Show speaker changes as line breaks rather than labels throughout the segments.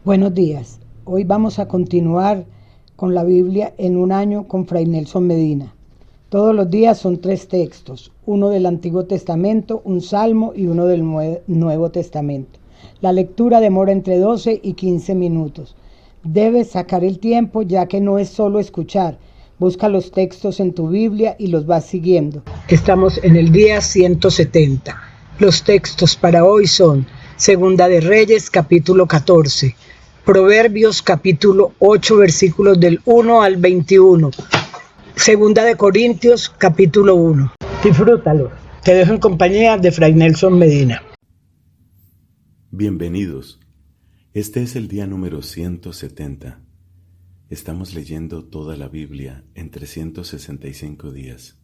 Buenos días. Hoy vamos a continuar con la Biblia en un año con Fray Nelson Medina. Todos los días son 3 textos, uno del Antiguo Testamento, un salmo y uno del Nuevo Testamento. La lectura demora entre 12 y 15 minutos. Debes sacar el tiempo ya que no es solo escuchar. Busca los textos en tu Biblia y los vas siguiendo. Estamos en el día 170. Los textos para hoy son Segunda de Reyes, capítulo 14. Proverbios capítulo 8 versículos del 1 al 21. Segunda de Corintios capítulo 1. Disfrútalo. Te dejo en compañía de Fray Nelson Medina.
Bienvenidos. Este es el día número 170. Estamos leyendo toda la Biblia en 365 días.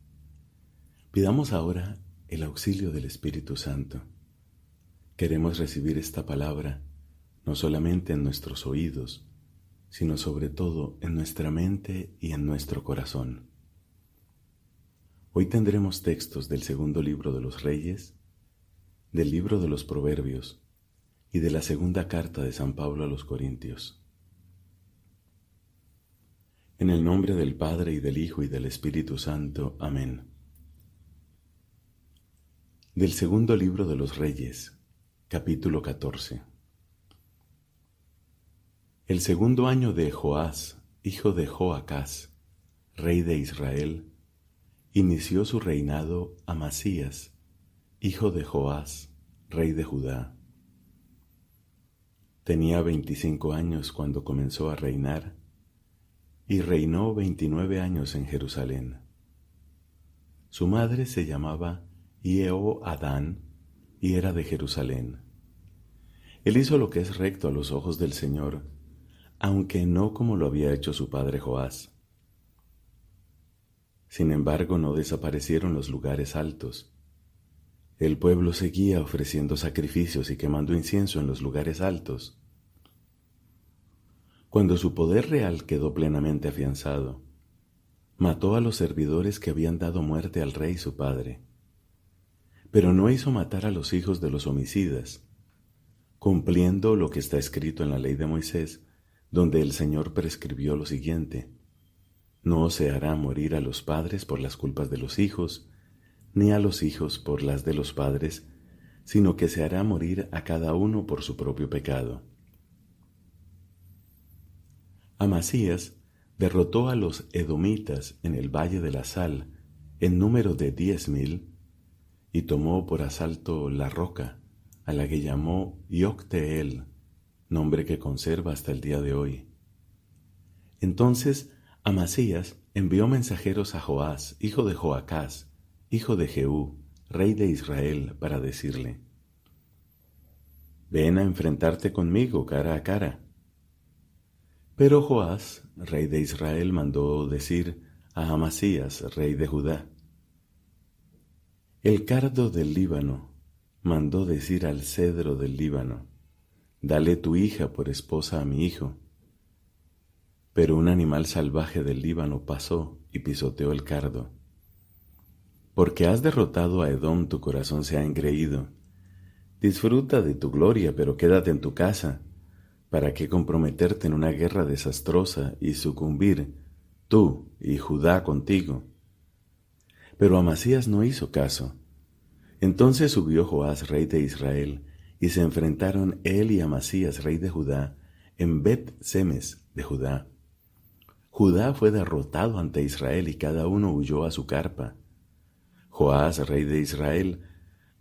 Pidamos ahora el auxilio del Espíritu Santo. Queremos recibir esta palabra no solamente en nuestros oídos, sino sobre todo en nuestra mente y en nuestro corazón. Hoy tendremos textos del segundo libro de los Reyes, del libro de los Proverbios y de la segunda carta de San Pablo a los Corintios. En el nombre del Padre y del Hijo y del Espíritu Santo. Amén. Del segundo libro de los Reyes, capítulo 14. El segundo año de Joás, hijo de Joacás, rey de Israel, inició su reinado Amasías, hijo de Joás, rey de Judá. Tenía 25 años cuando comenzó a reinar y reinó 29 años en Jerusalén. Su madre se llamaba Jehoadán y era de Jerusalén. Él hizo lo que es recto a los ojos del Señor, aunque no como lo había hecho su padre Joás. Sin embargo, no desaparecieron los lugares altos. El pueblo seguía ofreciendo sacrificios y quemando incienso en los lugares altos. Cuando su poder real quedó plenamente afianzado, mató a los servidores que habían dado muerte al rey su padre. Pero no hizo matar a los hijos de los homicidas, cumpliendo lo que está escrito en la ley de Moisés, donde el Señor prescribió lo siguiente: no se hará morir a los padres por las culpas de los hijos, ni a los hijos por las de los padres, sino que se hará morir a cada uno por su propio pecado. Amasías derrotó a los edomitas en el Valle de la Sal en número de 10,000 y tomó por asalto la roca, a la que llamó Yocteel, nombre que conserva hasta el día de hoy. Entonces Amasías envió mensajeros a Joás, hijo de Joacás, hijo de Jehú, rey de Israel, para decirle: ven a enfrentarte conmigo cara a cara. Pero Joás, rey de Israel, mandó decir a Amasías, rey de Judá: el cardo del Líbano mandó decir al cedro del Líbano: dale tu hija por esposa a mi hijo. Pero un animal salvaje del Líbano pasó y pisoteó el cardo. Porque has derrotado a Edom, tu corazón se ha engreído. Disfruta de tu gloria, pero quédate en tu casa. ¿Para qué comprometerte en una guerra desastrosa y sucumbir, tú y Judá contigo? Pero Amasías no hizo caso. Entonces subió Joás, rey de Israel, y se enfrentaron él y Amasías, rey de Judá, en Bet-Semes de Judá. Judá fue derrotado ante Israel y cada uno huyó a su carpa. Joás, rey de Israel,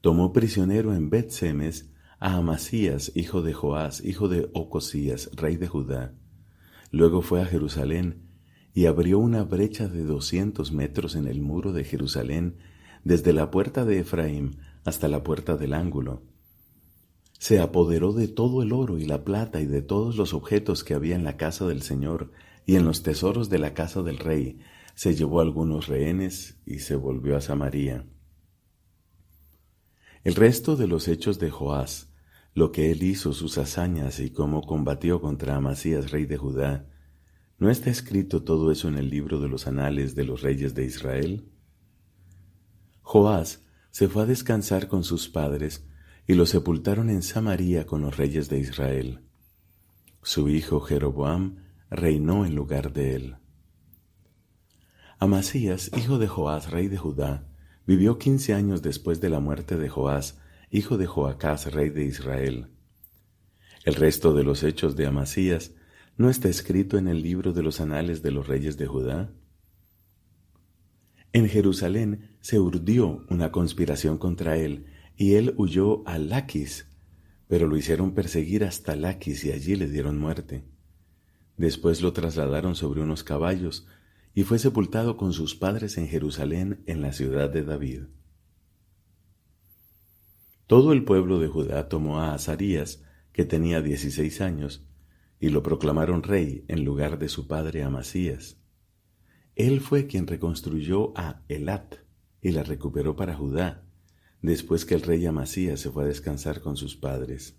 tomó prisionero en Bet-Semes a Amasías, hijo de Joás, hijo de Ocosías, rey de Judá. Luego fue a Jerusalén y abrió una brecha de 200 metros en el muro de Jerusalén, desde la puerta de Efraín hasta la puerta del ángulo. Se apoderó de todo el oro y la plata y de todos los objetos que había en la casa del Señor y en los tesoros de la casa del rey. Se llevó algunos rehenes y se volvió a Samaria. El resto de los hechos de Joás, lo que él hizo, sus hazañas y cómo combatió contra Amasías, rey de Judá, ¿no está escrito todo eso en el libro de los anales de los reyes de Israel? Joás se fue a descansar con sus padres y lo sepultaron en Samaria con los reyes de Israel. Su hijo Jeroboam reinó en lugar de él. Amasías, hijo de Joás, rey de Judá, vivió 15 años después de la muerte de Joás, hijo de Joacás, rey de Israel. El resto de los hechos de Amasías no está escrito en el libro de los anales de los reyes de Judá. En Jerusalén se urdió una conspiración contra él, y él huyó a Laquis, pero lo hicieron perseguir hasta Laquis y allí le dieron muerte. Después lo trasladaron sobre unos caballos y fue sepultado con sus padres en Jerusalén, en la ciudad de David. Todo el pueblo de Judá tomó a Azarías, que tenía 16 años, y lo proclamaron rey en lugar de su padre Amasías. Él fue quien reconstruyó a Elat y la recuperó para Judá, después que el rey Amasías se fue a descansar con sus padres.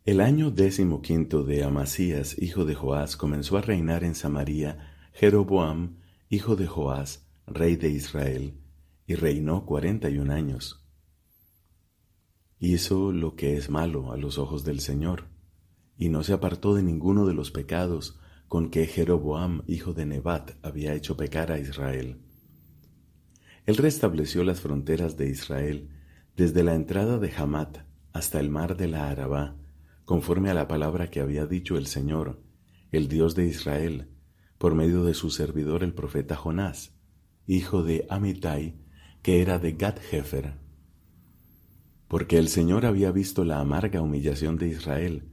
El año 15 de Amasías, hijo de Joás, comenzó a reinar en Samaria Jeroboam, hijo de Joás, rey de Israel, y reinó 41 años. Hizo lo que es malo a los ojos del Señor, y no se apartó de ninguno de los pecados con que Jeroboam, hijo de Nebat, había hecho pecar a Israel. Él restableció las fronteras de Israel desde la entrada de Hamat hasta el mar de la Arabá, conforme a la palabra que había dicho el Señor, el Dios de Israel, por medio de su servidor el profeta Jonás, hijo de Amitai, que era de Gat-Hefer. Porque el Señor había visto la amarga humillación de Israel,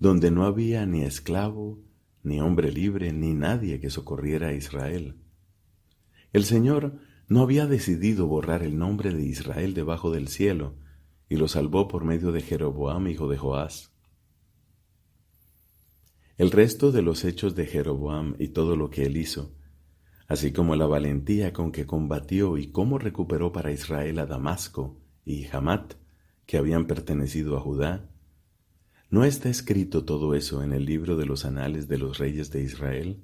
donde no había ni esclavo, ni hombre libre, ni nadie que socorriera a Israel. El Señor no había decidido borrar el nombre de Israel debajo del cielo, y lo salvó por medio de Jeroboam, hijo de Joás. El resto de los hechos de Jeroboam y todo lo que él hizo, así como la valentía con que combatió y cómo recuperó para Israel a Damasco y Hamat, que habían pertenecido a Judá, ¿no está escrito todo eso en el libro de los anales de los reyes de Israel?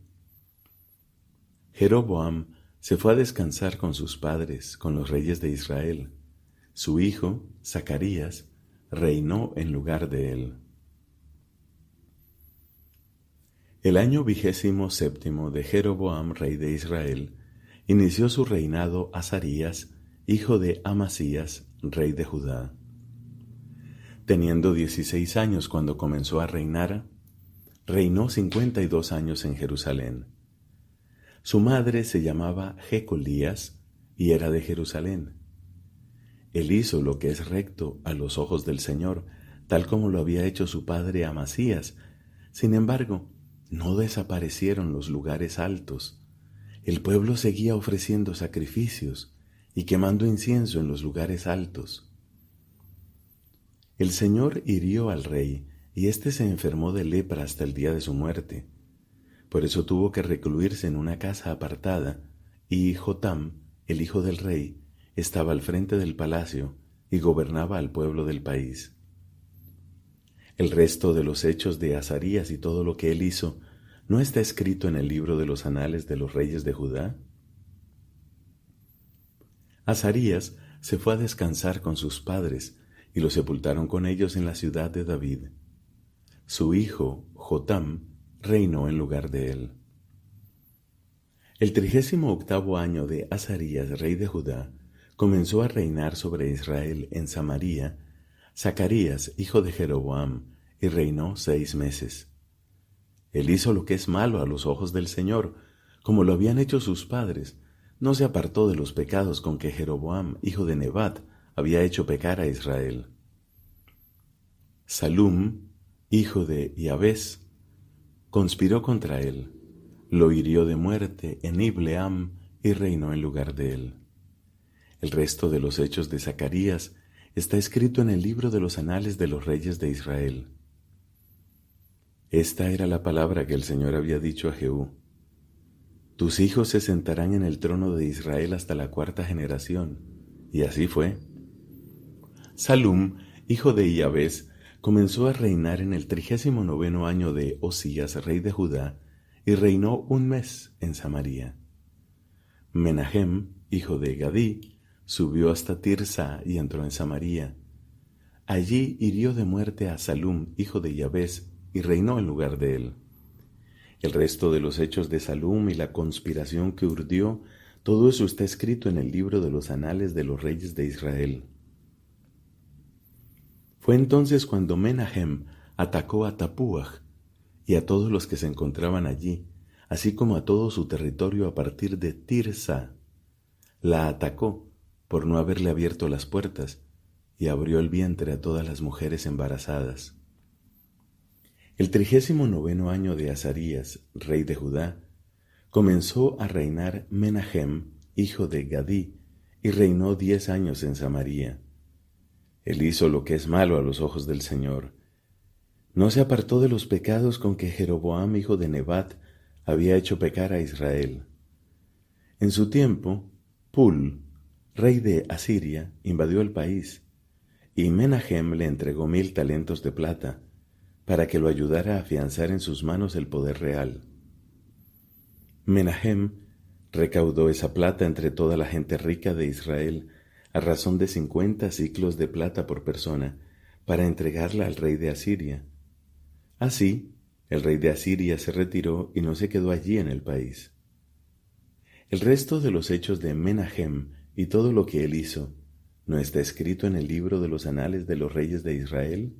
Jeroboam se fue a descansar con sus padres, con los reyes de Israel. Su hijo, Zacarías, reinó en lugar de él. El año 27 de Jeroboam, rey de Israel, inició su reinado Azarías, hijo de Amasías, rey de Judá. Teniendo 16 años cuando comenzó a reinar, reinó 52 años en Jerusalén. Su madre se llamaba Jecolías y era de Jerusalén. Él hizo lo que es recto a los ojos del Señor, tal como lo había hecho su padre Amasías. Sin embargo, no desaparecieron los lugares altos. El pueblo seguía ofreciendo sacrificios y quemando incienso en los lugares altos. El Señor hirió al rey, y éste se enfermó de lepra hasta el día de su muerte. Por eso tuvo que recluirse en una casa apartada, y Jotam, el hijo del rey, estaba al frente del palacio y gobernaba al pueblo del país. El resto de los hechos de Azarías y todo lo que él hizo, ¿no está escrito en el libro de los anales de los reyes de Judá? Azarías se fue a descansar con sus padres, y lo sepultaron con ellos en la ciudad de David. Su hijo, Jotam, reinó en lugar de él. El 38º año de Azarías, rey de Judá, comenzó a reinar sobre Israel en Samaria Zacarías, hijo de Jeroboam, y reinó 6 meses. Él hizo lo que es malo a los ojos del Señor, como lo habían hecho sus padres. No se apartó de los pecados con que Jeroboam, hijo de Nebat, había hecho pecar a Israel. Salum, hijo de Iabes, conspiró contra él, lo hirió de muerte en Ibleam y reinó en lugar de él. El resto de los hechos de Zacarías está escrito en el libro de los anales de los reyes de Israel. Esta era la palabra que el Señor había dicho a Jehú: tus hijos se sentarán en el trono de Israel hasta la 4ª generación. Y así fue. Salum, hijo de Iabes, comenzó a reinar en el 39º año de Osías, rey de Judá, y reinó 1 mes en Samaria. Menahem, hijo de Gadí, subió hasta Tirsa y entró en Samaria. Allí hirió de muerte a Salum, hijo de Jabez, y reinó en lugar de él. El resto de los hechos de Salum y la conspiración que urdió, todo eso está escrito en el libro de los anales de los reyes de Israel. Fue entonces cuando Menahem atacó a Tapúaj y a todos los que se encontraban allí, así como a todo su territorio a partir de Tirsa. La atacó por no haberle abierto las puertas y abrió el vientre a todas las mujeres embarazadas. El 39º año de Azarías, rey de Judá, comenzó a reinar Menahem, hijo de Gadí, y reinó 10 años en Samaria. Él hizo lo que es malo a los ojos del Señor. No se apartó de los pecados con que Jeroboam, hijo de Nebat, había hecho pecar a Israel. En su tiempo, Pul, rey de Asiria, invadió el país, y Menahem le entregó 1000 talentos de plata, para que lo ayudara a afianzar en sus manos el poder real. Menahem recaudó esa plata entre toda la gente rica de Israel, a razón de 50 siclos de plata por persona, para entregarla al rey de Asiria. Así, el rey de Asiria se retiró y no se quedó allí en el país. El resto de los hechos de Menahem y todo lo que él hizo, ¿no está escrito en el libro de los anales de los reyes de Israel?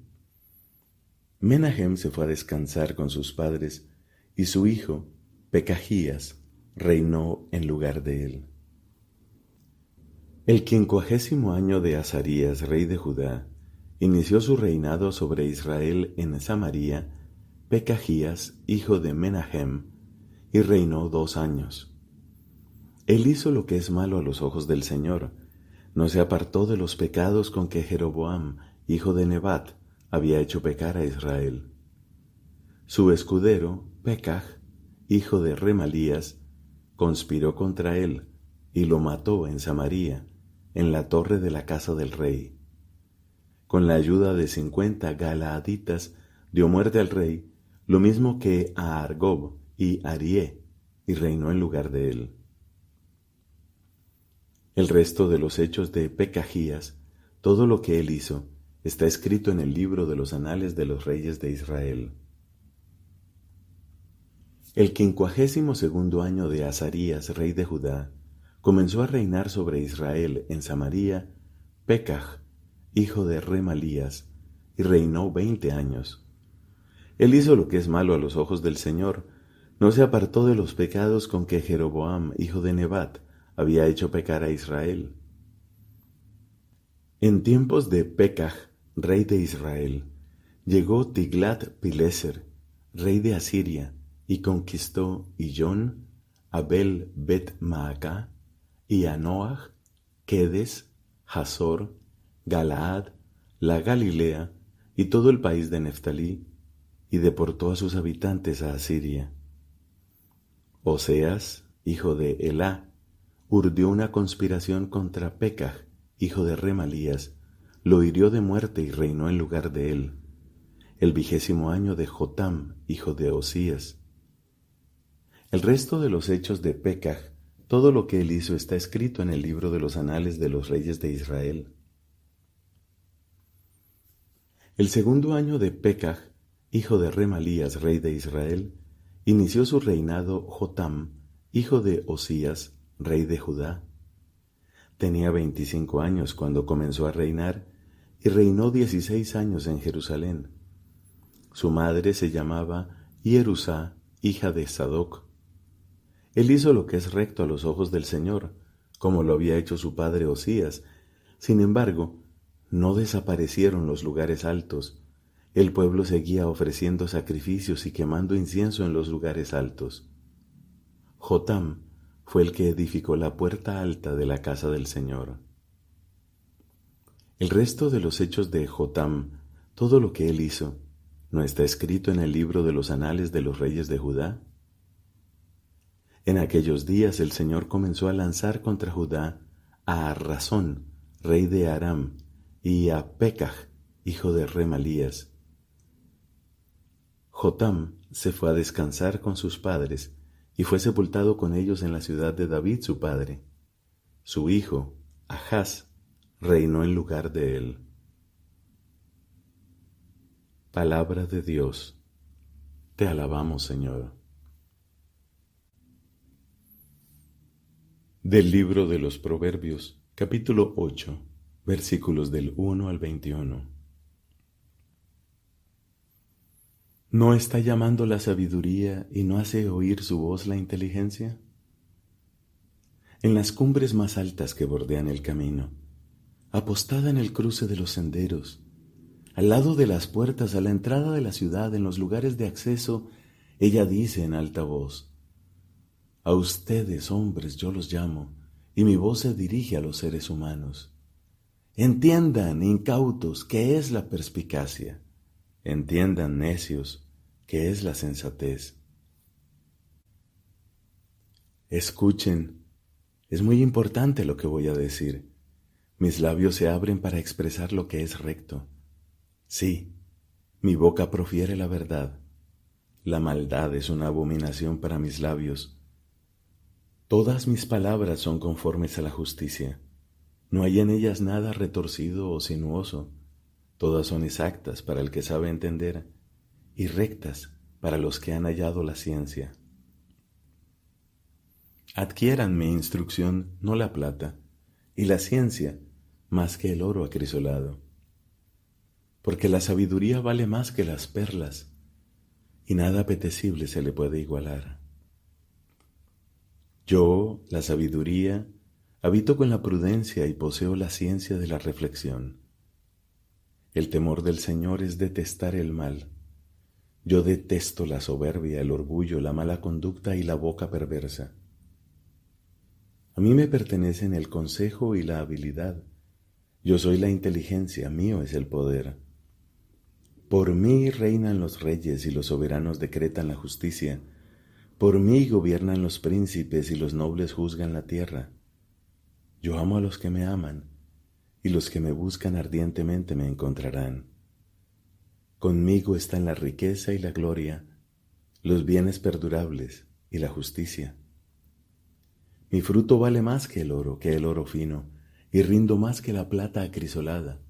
Menahem se fue a descansar con sus padres, y su hijo, Pekajías, reinó en lugar de él. El 50º año de Azarías, rey de Judá, inició su reinado sobre Israel en Samaria, Pekajías, hijo de Menahem, y reinó 2 años. Él hizo lo que es malo a los ojos del Señor, no se apartó de los pecados con que Jeroboam, hijo de Nebat, había hecho pecar a Israel. Su escudero, Pekaj, hijo de Remalías, conspiró contra él y lo mató en Samaria, en la torre de la casa del rey. Con la ayuda de 50 galaaditas dio muerte al rey, lo mismo que a Argob y Arié, y reinó en lugar de él. El resto de los hechos de Pekajías, todo lo que él hizo, está escrito en el libro de los anales de los reyes de Israel. El 52º año de Azarías, rey de Judá, comenzó a reinar sobre Israel en Samaria Pekaj, hijo de Remalías, y reinó 20 años. Él hizo lo que es malo a los ojos del Señor, no se apartó de los pecados con que Jeroboam, hijo de Nebat, había hecho pecar a Israel. En tiempos de Pekaj, rey de Israel, llegó Tiglat-Pileser, rey de Asiria, y conquistó Iyón, Abel Bet-Maacá, y Anoaj, Kedes, Hazor, Galaad, la Galilea y todo el país de Neftalí, y deportó a sus habitantes a Asiria. Oseas, hijo de Elá, urdió una conspiración contra Pekaj, hijo de Remalías, lo hirió de muerte y reinó en lugar de él, el 20º año de Jotam, hijo de Osías. El resto de los hechos de Pekaj, todo lo que él hizo está escrito en el libro de los anales de los reyes de Israel. El 2º año de Pekaj, hijo de Remalías, rey de Israel, inició su reinado Jotam, hijo de Osías, rey de Judá. Tenía 25 años cuando comenzó a reinar y reinó 16 años en Jerusalén. Su madre se llamaba Hierusá, hija de Sadoc. Él hizo lo que es recto a los ojos del Señor, como lo había hecho su padre Osías. Sin embargo, no desaparecieron los lugares altos. El pueblo seguía ofreciendo sacrificios y quemando incienso en los lugares altos. Jotam fue el que edificó la puerta alta de la casa del Señor. El resto de los hechos de Jotam, todo lo que él hizo, ¿no está escrito en el libro de los anales de los reyes de Judá? En aquellos días el Señor comenzó a lanzar contra Judá a Razón, rey de Aram, y a Pekaj, hijo de Remalías. Jotam se fue a descansar con sus padres y fue sepultado con ellos en la ciudad de David su padre. Su hijo, Ahaz, reinó en lugar de él. Palabra de Dios. Te alabamos, Señor. Del libro de los Proverbios, capítulo 8, versículos del 1 al 21. ¿No está llamando la sabiduría y no hace oír su voz la inteligencia? En las cumbres más altas que bordean el camino, apostada en el cruce de los senderos, al lado de las puertas a la entrada de la ciudad, en los lugares de acceso, ella dice en alta voz: a ustedes, hombres, yo los llamo, y mi voz se dirige a los seres humanos. Entiendan, incautos, qué es la perspicacia. Entiendan, necios, qué es la sensatez. Escuchen, es muy importante lo que voy a decir. Mis labios se abren para expresar lo que es recto. Sí, mi boca profiere la verdad. La maldad es una abominación para mis labios. Todas mis palabras son conformes a la justicia. No hay en ellas nada retorcido o sinuoso. Todas son exactas para el que sabe entender y rectas para los que han hallado la ciencia. Adquieran mi instrucción, no la plata, y la ciencia más que el oro acrisolado. Porque la sabiduría vale más que las perlas, y nada apetecible se le puede igualar. Yo, la sabiduría, habito con la prudencia y poseo la ciencia de la reflexión. El temor del Señor es detestar el mal. Yo detesto la soberbia, el orgullo, la mala conducta y la boca perversa. A mí me pertenecen el consejo y la habilidad. Yo soy la inteligencia, mío es el poder. Por mí reinan los reyes y los soberanos decretan la justicia. Por mí gobiernan los príncipes y los nobles juzgan la tierra. Yo amo a los que me aman, y los que me buscan ardientemente me encontrarán. Conmigo están la riqueza y la gloria, los bienes perdurables y la justicia. Mi fruto vale más que el oro fino, y rindo más que la plata acrisolada.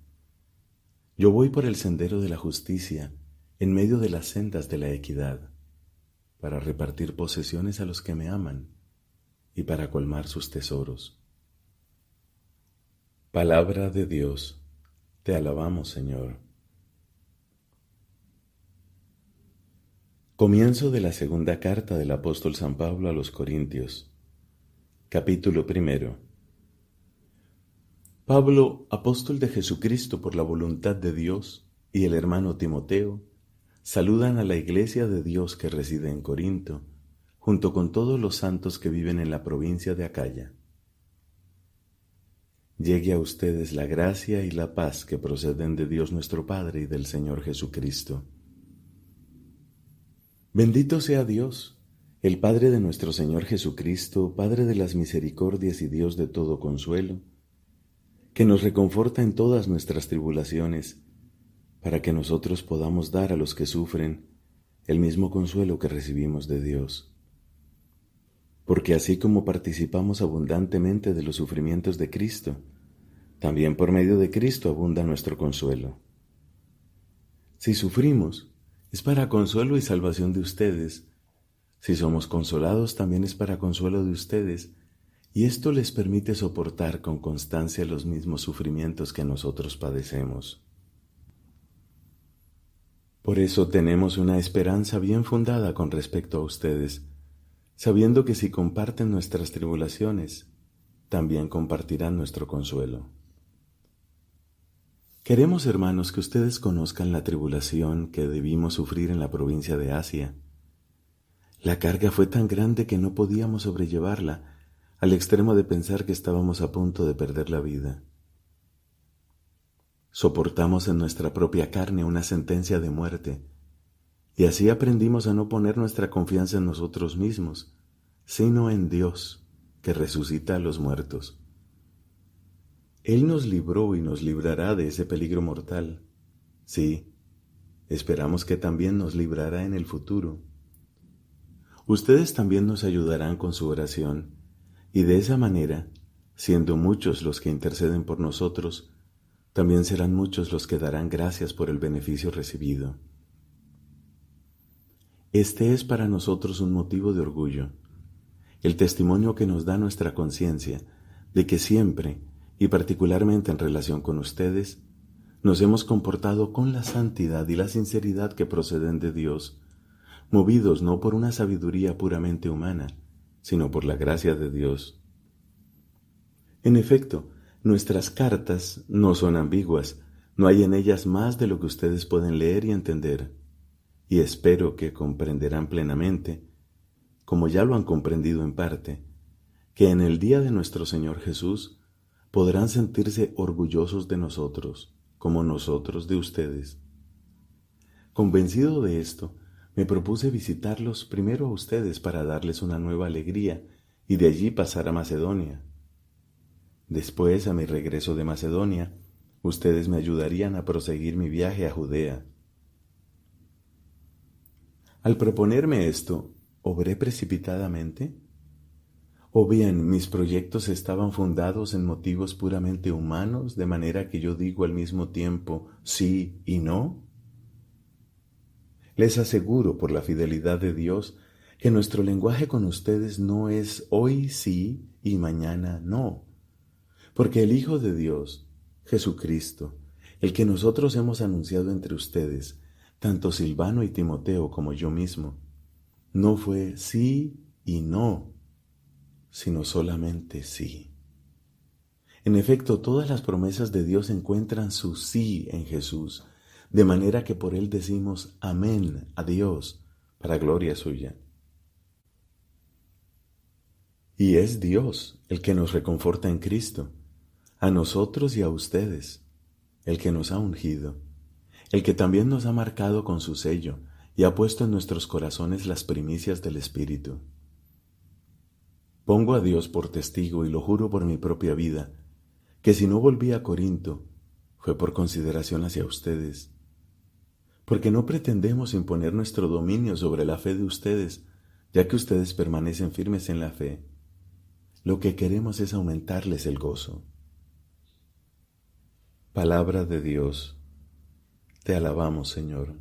Yo voy por el sendero de la justicia, en medio de las sendas de la equidad, para repartir posesiones a los que me aman y para colmar sus tesoros. Palabra de Dios, te alabamos, Señor. Comienzo de la segunda carta del apóstol San Pablo a los Corintios, capítulo 1. Pablo, apóstol de Jesucristo por la voluntad de Dios, y el hermano Timoteo, saludan a la iglesia de Dios que reside en Corinto, junto con todos los santos que viven en la provincia de Acaya. Llegue a ustedes la gracia y la paz que proceden de Dios nuestro Padre y del Señor Jesucristo. Bendito sea Dios, el Padre de nuestro Señor Jesucristo, Padre de las misericordias y Dios de todo consuelo, que nos reconforta en todas nuestras tribulaciones, para que nosotros podamos dar a los que sufren el mismo consuelo que recibimos de Dios. Porque así como participamos abundantemente de los sufrimientos de Cristo, también por medio de Cristo abunda nuestro consuelo. Si sufrimos, es para consuelo y salvación de ustedes. Si somos consolados, también es para consuelo de ustedes, y esto les permite soportar con constancia los mismos sufrimientos que nosotros padecemos. Por eso tenemos una esperanza bien fundada con respecto a ustedes, sabiendo que si comparten nuestras tribulaciones, también compartirán nuestro consuelo. Queremos, hermanos, que ustedes conozcan la tribulación que debimos sufrir en la provincia de Asia. La carga fue tan grande que no podíamos sobrellevarla, al extremo de pensar que estábamos a punto de perder la vida. Soportamos en nuestra propia carne una sentencia de muerte, y así aprendimos a no poner nuestra confianza en nosotros mismos, sino en Dios, que resucita a los muertos. Él nos libró y nos librará de ese peligro mortal. Sí, esperamos que también nos librará en el futuro. Ustedes también nos ayudarán con su oración, y de esa manera, siendo muchos los que interceden por nosotros, también serán muchos los que darán gracias por el beneficio recibido. Este es para nosotros un motivo de orgullo, el testimonio que nos da nuestra conciencia de que siempre, y particularmente en relación con ustedes, nos hemos comportado con la santidad y la sinceridad que proceden de Dios, movidos no por una sabiduría puramente humana, sino por la gracia de Dios. En efecto, nuestras cartas no son ambiguas, no hay en ellas más de lo que ustedes pueden leer y entender, y espero que comprenderán plenamente, como ya lo han comprendido en parte, que en el día de nuestro Señor Jesús podrán sentirse orgullosos de nosotros, como nosotros de ustedes. Convencido de esto, me propuse visitarlos primero a ustedes para darles una nueva alegría y de allí pasar a Macedonia. Después, a mi regreso de Macedonia, ustedes me ayudarían a proseguir mi viaje a Judea. Al proponerme esto, ¿obré precipitadamente? ¿O bien mis proyectos estaban fundados en motivos puramente humanos, de manera que yo digo al mismo tiempo sí y no? Les aseguro, por la fidelidad de Dios, que nuestro lenguaje con ustedes no es hoy sí y mañana no, porque el Hijo de Dios, Jesucristo, el que nosotros hemos anunciado entre ustedes, tanto Silvano y Timoteo como yo mismo, no fue sí y no, sino solamente sí. En efecto, todas las promesas de Dios encuentran su sí en Jesús, de manera que por Él decimos amén a Dios, para gloria suya. Y es Dios el que nos reconforta en Cristo, a nosotros y a ustedes, el que nos ha ungido, el que también nos ha marcado con su sello y ha puesto en nuestros corazones las primicias del Espíritu. Pongo a Dios por testigo y lo juro por mi propia vida, que si no volví a Corinto, fue por consideración hacia ustedes, porque no pretendemos imponer nuestro dominio sobre la fe de ustedes, ya que ustedes permanecen firmes en la fe. Lo que queremos es aumentarles el gozo. Palabra de Dios. Te alabamos, Señor.